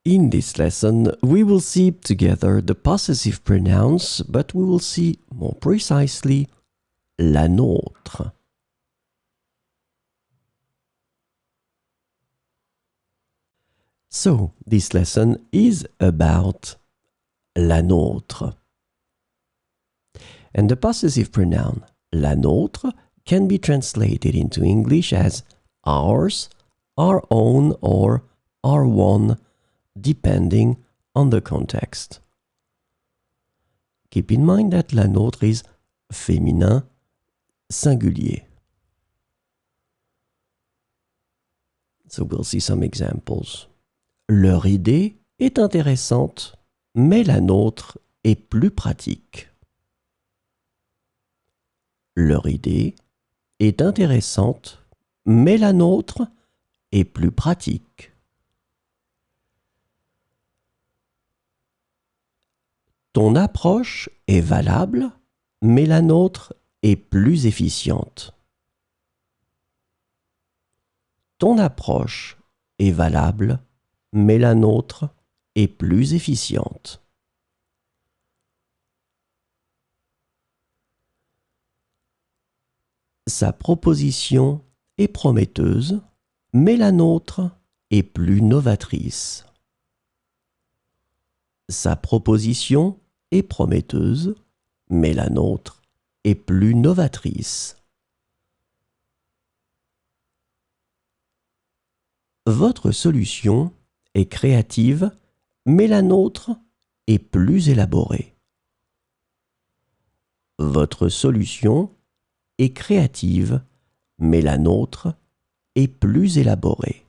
In this lesson, we will see together the possessive pronouns, but we will see more precisely la nôtre. So, this lesson is about la nôtre. And the possessive pronoun la nôtre can be translated into English as ours, our own, or our one, depending on the context. Keep in mind that la nôtre is féminin singulier. So we'll see some examples. Leur idée est intéressante, mais la nôtre est plus pratique. Leur idée est intéressante, mais la nôtre est plus pratique. Ton approche est valable, mais la nôtre est plus efficiente. Ton approche est valable, mais la nôtre est plus efficiente. Sa proposition est prometteuse, mais la nôtre est plus novatrice. Sa proposition est prometteuse, mais la nôtre est plus novatrice. Votre solution est créative, mais la nôtre est plus élaborée. Votre solution est créative, mais la nôtre est plus élaborée.